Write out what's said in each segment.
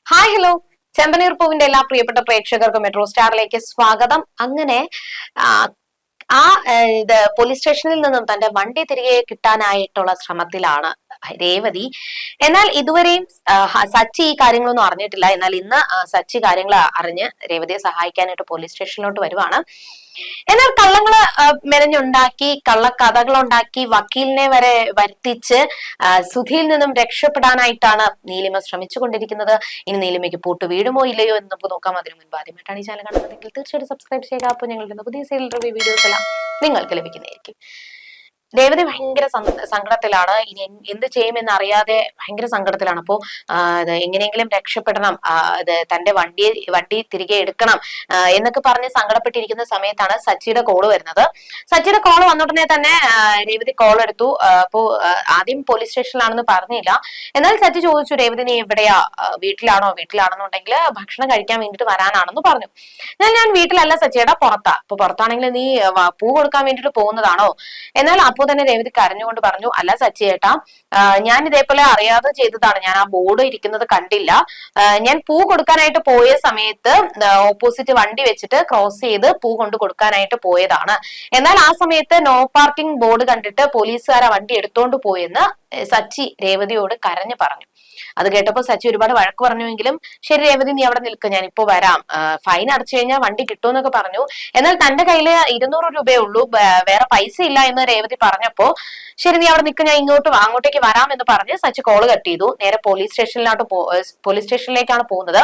Hi hello. ചെമ്പനീർ പൂവിന്റെ എല്ലാ പ്രിയപ്പെട്ട പ്രേക്ഷകർക്കും മെട്രോ സ്റ്റാറിലേക്ക് സ്വാഗതം. അങ്ങനെ ആ ആ ഇത് പോലീസ് സ്റ്റേഷനിൽ നിന്നും തന്റെ വണ്ടി തിരികെ കിട്ടാനായിട്ടുള്ള ശ്രമത്തിലാണ് രേവതി. എന്നാൽ ഇതുവരെയും സച്ചി ഈ കാര്യങ്ങളൊന്നും അറിഞ്ഞിട്ടില്ല. എന്നാൽ ഇന്ന് സച്ചി കാര്യങ്ങൾ അറിഞ്ഞ് രേവതിയെ സഹായിക്കാനായിട്ട് പോലീസ് സ്റ്റേഷനിലോട്ട് വരുവാണ്. എന്നാൽ കള്ളങ്ങള് മെനഞ്ഞുണ്ടാക്കി കള്ളക്കഥകളുണ്ടാക്കി വക്കീലിനെ വരെ വരുത്തിച്ച് സുധിയിൽ നിന്നും രക്ഷപ്പെടാനായിട്ടാണ് നീലിമ ശ്രമിച്ചുകൊണ്ടിരിക്കുന്നത്. ഇനി നീലിമയ്ക്ക് പൂട്ട് വീടുമോ ഇല്ലയോ എന്ന് നമുക്ക് നോക്കാം. അതിനു മുൻപ് ആദ്യമായിട്ടാണ് ഈ ചാനൽ കാണുന്നതെങ്കിൽ തീർച്ചയായിട്ടും സബ്സ്ക്രൈബ് ചെയ്യുക. അപ്പോൾ ഞങ്ങളുടെ പുതിയ സീരിയൽ റിവ്യൂ വീഡിയോസ് എല്ലാം നിങ്ങൾക്ക് ലഭിക്കുന്നതായിരിക്കും. രേവതി ഭയങ്കര സങ്കടത്തിലാണ്. ഇനി എന്ത് ചെയ്യുമെന്ന് അറിയാതെ ഭയങ്കര സങ്കടത്തിലാണ്. അപ്പോ എങ്ങനെയെങ്കിലും രക്ഷപ്പെടണം, തന്റെ വണ്ടി തിരികെ എടുക്കണം എന്നൊക്കെ പറഞ്ഞ് സങ്കടപ്പെട്ടിരിക്കുന്ന സമയത്താണ് സച്ചിയുടെ കോള് വരുന്നത്. സച്ചിയുടെ കോള് വന്നുടനെ തന്നെ രേവതി കോൾ എടുത്തു. അപ്പോ ആദ്യം പോലീസ് സ്റ്റേഷനിലാണെന്ന് പറഞ്ഞില്ല. എന്നാൽ സച്ചി ചോദിച്ചു, രേവതി നീ എവിടെയാ, വീട്ടിലാണെന്നുണ്ടെങ്കിൽ ഭക്ഷണം കഴിക്കാൻ വേണ്ടിട്ട് വരാനാണെന്ന് പറഞ്ഞു. ഞാൻ വീട്ടിലല്ല സച്ചിയുടെ, പുറത്താ. അപ്പൊ പുറത്താണെങ്കിൽ നീ പൂ കൊടുക്കാൻ വേണ്ടിട്ട് പോകുന്നതാണോ? എന്നാൽ അപ്പോ തന്നെ രേവതി കരഞ്ഞുകൊണ്ട് പറഞ്ഞു, അല്ല സച്ചി ഏട്ടാ, ഞാൻ ഇതേപോലെ അറിയാതെ ചെയ്തതാണ്. ഞാൻ ആ ബോർഡ് ഇരിക്കുന്നത് കണ്ടില്ല. ഞാൻ പൂ കൊടുക്കാനായിട്ട് പോയ സമയത്ത് ഓപ്പോസിറ്റ് വണ്ടി വെച്ചിട്ട് ക്രോസ് ചെയ്ത് പൂ കൊണ്ട് കൊടുക്കാനായിട്ട് പോയതാണ്. എന്നാൽ ആ സമയത്ത് നോ പാർക്കിംഗ് ബോർഡ് കണ്ടിട്ട് പോലീസുകാർ ആ വണ്ടി എടുത്തോണ്ട് പോയെന്ന് സച്ചി രേവതിയോട് കരഞ്ഞു പറഞ്ഞു. അത് കേട്ടപ്പോ സച്ചി ഒരുപാട് വഴക്ക് പറഞ്ഞുവെങ്കിലും ശരി രേവതി നീ അവിടെ നിൽക്കുക, ഞാൻ ഇപ്പോ വരാം, ഫൈൻ അടച്ചു കഴിഞ്ഞാൽ വണ്ടി കിട്ടുമെന്നൊക്കെ പറഞ്ഞു. എന്നാൽ തന്റെ കയ്യില് 200 രൂപയേ ഉള്ളൂ, വേറെ പൈസ ഇല്ല എന്ന് രേവതി പറഞ്ഞപ്പോ ശരി നീ അവിടെ നിൽക്കുക, ഞാൻ അങ്ങോട്ടേക്ക് വരാം എന്ന് പറഞ്ഞ് സച്ചി കോള് കട്ട് ചെയ്തു. നേരെ പോലീസ് സ്റ്റേഷനിലേക്കാണ് പോകുന്നത്.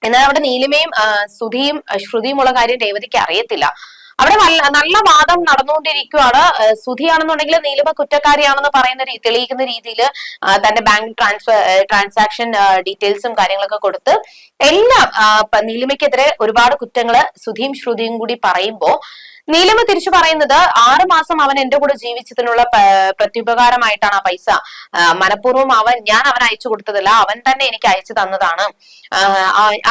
എന്നാൽ അവിടെ നീലിമയും സുധിയും ശ്രുതിയുമുള്ള കാര്യം രേവതിക്ക് അറിയത്തില്ല. അവിടെ നല്ല വാദം നടന്നുകൊണ്ടിരിക്കുകയാണ്. സുധിയാണെന്നുണ്ടെങ്കിൽ നീലിമ കുറ്റക്കാരിയാണെന്ന് തെളിയിക്കുന്ന രീതിയിൽ തന്റെ ബാങ്ക് ട്രാൻസാക്ഷൻ ഡീറ്റെയിൽസും കാര്യങ്ങളൊക്കെ കൊടുത്ത് എല്ലാം നീലിമയ്ക്കെതിരെ ഒരുപാട് കുറ്റങ്ങള് സുധിയും ശ്രുതിയും കൂടി പറയുമ്പോ നീലിമ തിരിച്ചു പറയുന്നത് 6 മാസം അവൻ എന്റെ കൂടെ ജീവിച്ചതിനുള്ള പ്രത്യുപകാരമായിട്ടാണ് ആ പൈസ. മനഃപൂർവ്വം ഞാൻ അവൻ അയച്ചു കൊടുത്തതല്ല, അവൻ തന്നെ എനിക്ക് അയച്ചു തന്നതാണ്.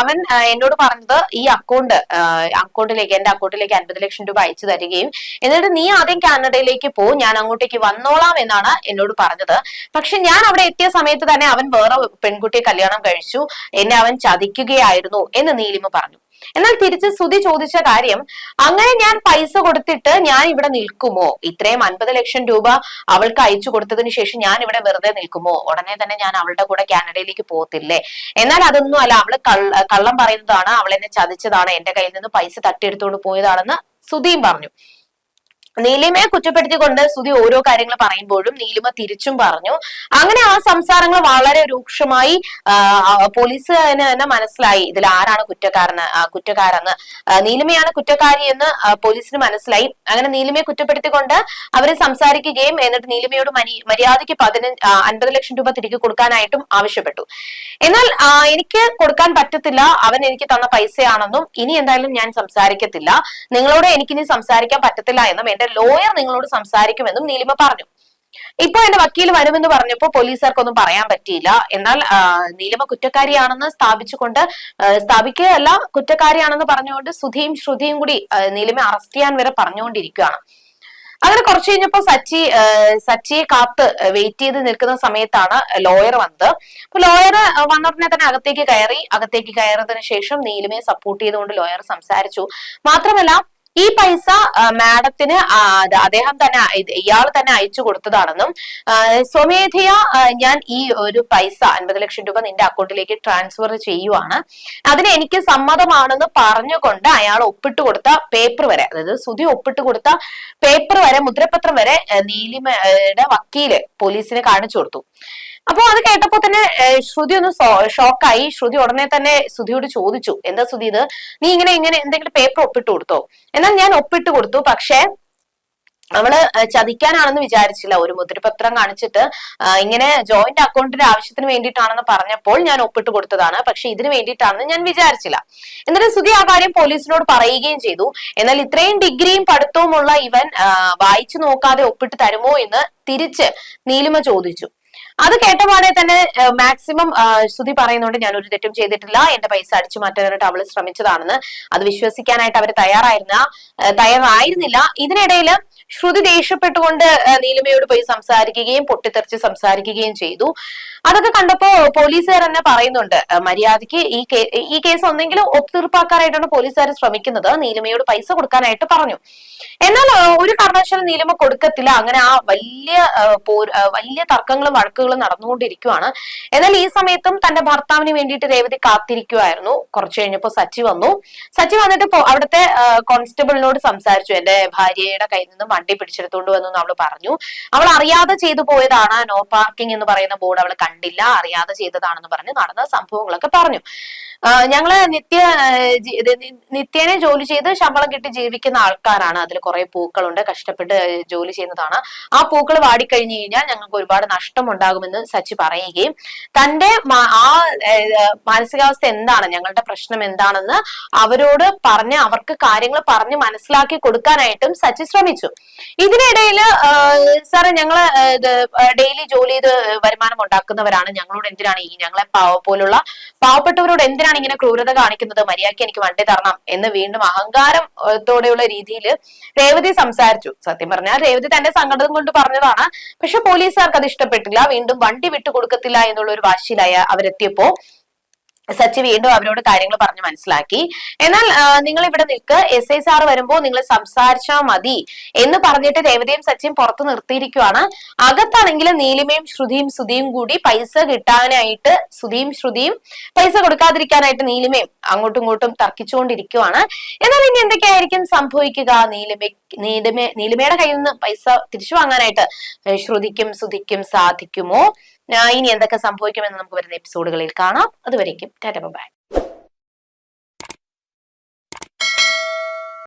അവൻ എന്നോട് പറഞ്ഞത് ഈ അക്കൗണ്ടിലേക്ക് എന്റെ അക്കൗണ്ടിലേക്ക് 50 ലക്ഷം രൂപ അയച്ചു തരികയും എന്നിട്ട് നീ ആദ്യം കാനഡയിലേക്ക് പോ, ഞാൻ അങ്ങോട്ടേക്ക് വന്നോളാം എന്നാണ് എന്നോട് പറഞ്ഞത്. പക്ഷെ ഞാൻ അവിടെ എത്തിയ സമയത്ത് തന്നെ അവൻ വേറെ പെൺകുട്ടിയെ കല്യാണം കഴിച്ചു, എന്നെ അവൻ ചതിക്കുകയായിരുന്നു എന്ന് നീലിമ പറഞ്ഞു. എന്നാൽ തിരിച്ച് സുധി ചോദിച്ച കാര്യം, അങ്ങനെ ഞാൻ പൈസ കൊടുത്തിട്ട് ഞാൻ ഇവിടെ നിൽക്കുമോ? ഇത്രയും 50 ലക്ഷം രൂപ അവൾക്ക് അയച്ചു കൊടുത്തതിന് ശേഷം ഞാൻ ഇവിടെ വെറുതെ നിൽക്കുമോ? ഉടനെ തന്നെ ഞാൻ അവളുടെ കൂടെ കാനഡയിലേക്ക് പോകത്തില്ലേ? എന്നാൽ അതൊന്നും അല്ല, അവള് കള്ളം പറയുന്നതാണ്, അവൾ എന്നെ ചതിച്ചതാണ്, എന്റെ കയ്യിൽ നിന്ന് പൈസ തട്ടിയെടുത്തോണ്ട് പോയതാണെന്ന് സുധിയും പറഞ്ഞു. നീലിമയെ കുറ്റപ്പെടുത്തിക്കൊണ്ട് സുധി ഓരോ കാര്യങ്ങൾ പറയുമ്പോഴും നീലിമ തിരിച്ചും പറഞ്ഞു. അങ്ങനെ ആ സംസാരങ്ങൾ വളരെ രൂക്ഷമായി. പോലീസിന് തന്നെ മനസ്സിലായി ഇതിൽ ആരാണ് കുറ്റക്കാരെന്ന്. നീലിമയാണ് കുറ്റക്കാരി എന്ന് പോലീസിന് മനസ്സിലായി. അങ്ങനെ നീലിമയെ കുറ്റപ്പെടുത്തിക്കൊണ്ട് അവര് സംസാരിക്കുകയും എന്നിട്ട് നീലിമയോട് മര്യാദയ്ക്ക് 50 ലക്ഷം രൂപ തിരികെ കൊടുക്കാനായിട്ടും ആവശ്യപ്പെട്ടു. എന്നാൽ എനിക്ക് കൊടുക്കാൻ പറ്റത്തില്ല, അവൻ എനിക്ക് തന്ന പൈസയാണെന്നും ഇനി എന്തായാലും ഞാൻ സംസാരിക്കത്തില്ല, നിങ്ങളോട് എനിക്കിനി സംസാരിക്കാൻ പറ്റത്തില്ല എന്നും എന്റെ ലോയർ നിങ്ങളോട് സംസാരിക്കുമെന്നും നീലിമ പറഞ്ഞു. ഇപ്പൊ എന്റെ വക്കീൽ വരുമെന്ന് പറഞ്ഞപ്പോ പോലീസുകാർക്കൊന്നും പറയാൻ പറ്റിയില്ല. എന്നാൽ നീലിമ കുറ്റക്കാരിയാണെന്ന് സ്ഥാപിക്കുകയല്ല, കുറ്റക്കാരിയാണെന്ന് പറഞ്ഞുകൊണ്ട് സുധിയും ശ്രുതിയും കൂടി നീലിമ അറസ്റ്റ് ചെയ്യാൻ വരെ പറഞ്ഞുകൊണ്ടിരിക്കുകയാണ്. അങ്ങനെ കുറച്ചു കഴിഞ്ഞപ്പോ സച്ചിയെ കാത്ത് വെയിറ്റ് ചെയ്ത് നിൽക്കുന്ന സമയത്താണ് ലോയർ വന്നത്. അപ്പൊ ലോയർ വന്നതിനെ തന്നെ അകത്തേക്ക് കയറിയതിനു ശേഷം നീലിമയെ സപ്പോർട്ട് ചെയ്തുകൊണ്ട് ലോയർ സംസാരിച്ചു. മാത്രമല്ല ഈ പൈസ മാഡത്തിന് ഇയാൾ തന്നെ അയച്ചു കൊടുത്തതാണെന്നും സ്വമേധയാ ഞാൻ ഈ ഒരു പൈസ 50 ലക്ഷം രൂപ നിന്റെ അക്കൗണ്ടിലേക്ക് ട്രാൻസ്ഫർ ചെയ്യുവാണ്, അതിന് എനിക്ക് സമ്മതമാണെന്ന് പറഞ്ഞുകൊണ്ട് അയാൾ ഒപ്പിട്ട് കൊടുത്ത പേപ്പർ വരെ, അതായത് സുധി ഒപ്പിട്ട് കൊടുത്ത പേപ്പർ വരെ, മുദ്രപത്രം വരെ നീലിമയുടെ വക്കീല് പോലീസിന് കാണിച്ചു കൊടുത്തു. അപ്പൊ അത് കേട്ടപ്പോ തന്നെ ശ്രുതി ഒന്ന് ഷോക്കായി. ശ്രുതി ഉടനെ തന്നെ സുധിയോട് ചോദിച്ചു, എന്താ സുധി ഇത്, നീ ഇങ്ങനെ എന്തെങ്കിലും പേപ്പർ ഒപ്പിട്ട് കൊടുത്തോ? എന്നാൽ ഞാൻ ഒപ്പിട്ട് കൊടുത്തു, പക്ഷെ അവള് ചതിക്കാനാണെന്ന് വിചാരിച്ചില്ല. ഒരു മുദ്രപത്രം കാണിച്ചിട്ട് ഇങ്ങനെ ജോയിന്റ് അക്കൗണ്ടിന്റെ ആവശ്യത്തിന് വേണ്ടിയിട്ടാണെന്ന് പറഞ്ഞപ്പോൾ ഞാൻ ഒപ്പിട്ട് കൊടുത്തതാണ്, പക്ഷെ ഇതിന് വേണ്ടിയിട്ടാണെന്ന് ഞാൻ വിചാരിച്ചില്ല. എന്നിട്ട് സുധി ആ കാര്യം പോലീസിനോട് പറയുകയും ചെയ്തു. എന്നാൽ ഇത്രയും ഡിഗ്രിയും പഠിത്തവുമുള്ള ഇവൻ വായിച്ചു നോക്കാതെ ഒപ്പിട്ട് തരുമോ എന്ന് തിരിച്ച് നീലിമ ചോദിച്ചു. അത് കേട്ടപാടെ തന്നെ മാക്സിമം ശ്രുതി പറയുന്നുണ്ട് ഞാൻ ഒരു തെറ്റും ചെയ്തിട്ടില്ല, എന്റെ പൈസ അടിച്ചു മാറ്റാനായിട്ട് അവള് ശ്രമിച്ചതാണെന്ന്. അത് വിശ്വസിക്കാനായിട്ട് അവർ തയ്യാറായിരുന്നില്ല. ഇതിനിടയിൽ ശ്രുതി ദേഷ്യപ്പെട്ടുകൊണ്ട് നീലിമയോട് പോയി സംസാരിക്കുകയും പൊട്ടിത്തെറിച്ച് സംസാരിക്കുകയും ചെയ്തു. അതൊക്കെ കണ്ടപ്പോ പോലീസുകാർ തന്നെ പറയുന്നുണ്ട് മര്യാദയ്ക്ക് ഈ കേസ് ഒന്നെങ്കിലും ഒത്തുതീർപ്പാക്കാനായിട്ടാണ് പോലീസുകാർ ശ്രമിക്കുന്നത്, നീലിമയോട് പൈസ കൊടുക്കാനായിട്ട് പറഞ്ഞു. എന്നാൽ ഒരു കാരണവശാലും നീലിമ കൊടുക്കത്തില്ല. അങ്ങനെ ആ വലിയ തർക്കങ്ങളും വഴക്കുകളും നടന്നുകൊണ്ടിരിക്കുവാണ്. എന്നാൽ ഈ സമയത്തും തന്റെ ഭർത്താവിന് വേണ്ടിയിട്ട് രേവതി കാത്തിരിക്കുവായിരുന്നു. കുറച്ചു കഴിഞ്ഞപ്പോ സച്ചി വന്നു. സച്ചി വന്നിട്ട് അവിടുത്തെ കോൺസ്റ്റബിളിനോട് സംസാരിച്ചു. എന്റെ ഭാര്യയുടെ കയ്യിൽ നിന്നും വണ്ടി പിടിച്ചെടുത്തോണ്ട് വന്നു എന്ന് അവള് പറഞ്ഞു. അവൾ അറിയാതെ ചെയ്തു പോയതാണ്, നോ പാർക്കിംഗ് എന്ന് പറയുന്ന ബോർഡ് അവൾ കണ്ടില്ല, അറിയാതെ ചെയ്തതാണെന്ന് പറഞ്ഞ് നടന്ന സംഭവങ്ങളൊക്കെ പറഞ്ഞു. ഞങ്ങള് നിത്യേനെ ജോലി ചെയ്ത് ശമ്പളം കിട്ടി ജീവിക്കുന്ന ആൾക്കാരാണ്. അതിൽ കുറെ പൂക്കളുണ്ട്, കഷ്ടപ്പെട്ട് ജോലി ചെയ്യുന്നതാണ്. ആ പൂക്കൾ വാടിക്കഴിഞ്ഞു കഴിഞ്ഞാൽ ഞങ്ങൾക്ക് ഒരുപാട് നഷ്ടം ഉണ്ടാകുമെന്ന് സച്ചി പറയുകയും തന്റെ ആ മാനസികാവസ്ഥ എന്താണ്, ഞങ്ങളുടെ പ്രശ്നം എന്താണെന്ന് അവരോട് പറഞ്ഞ് അവർക്ക് കാര്യങ്ങൾ പറഞ്ഞ് മനസ്സിലാക്കി കൊടുക്കാനായിട്ടും സച്ചി ശ്രമിച്ചു. ഇതിനിടയിൽ സാറ് ഞങ്ങള് ഡെയിലി ജോലി ചെയ്ത് വരുമാനം ഉണ്ടാക്കുന്നവരാണ്, ഞങ്ങളോട് എന്തിനാണ് ഞങ്ങളെ പോലുള്ള പാവപ്പെട്ടവരോട് എന്തിനാണ് ഇങ്ങനെ ക്രൂരത കാണിക്കുന്നത്, മര്യാദയ്ക്ക് എനിക്ക് വണ്ടി തരണം എന്ന് വീണ്ടും അഹങ്കാരത്തോടെയുള്ള രീതിയിൽ രേവതി സംസാരിച്ചു. സത്യം പറഞ്ഞാൽ രേവതി തന്റെ സങ്കടം കൊണ്ട് പറഞ്ഞതാണ്. പക്ഷെ പോലീസുകാർക്ക് അത് ഇഷ്ടപ്പെട്ടില്ല. വീണ്ടും വണ്ടി വിട്ടുകൊടുക്കത്തില്ല എന്നുള്ള ഒരു വാശിയിലായ അവരെത്തിയപ്പോ സച്ചി വീണ്ടും അവരോട് കാര്യങ്ങൾ പറഞ്ഞ് മനസ്സിലാക്കി. എന്നാൽ നിങ്ങൾ ഇവിടെ നിൽക്ക്, SI സാർ വരുമ്പോ നിങ്ങൾ സംസാരിച്ചാൽ മതി എന്ന് പറഞ്ഞിട്ട് രേവതിയും സച്ചിയും പുറത്ത് നിർത്തിയിരിക്കുവാണ്. അകത്താണെങ്കിൽ നീലിമയും ശ്രുതിയും കൂടി പൈസ കിട്ടാനായിട്ട് ശ്രുതിയും പൈസ കൊടുക്കാതിരിക്കാനായിട്ട് നീലിമയും അങ്ങോട്ടും ഇങ്ങോട്ടും തർക്കിച്ചുകൊണ്ടിരിക്കുവാണ്. എന്നാൽ ഇനി എന്തൊക്കെയായിരിക്കും സംഭവിക്കുക? നീലിമയുടെ കയ്യിൽ നിന്ന് പൈസ തിരിച്ചു വാങ്ങാനായിട്ട് ശ്രുതിക്കും സാധിക്കുമോ? ഇനി എന്തൊക്കെ സംഭവിക്കുമെന്ന് നമുക്ക് വരുന്ന എപ്പിസോഡുകളിൽ കാണാം. അതുവരേക്കും ടാറ്റ ബൈ.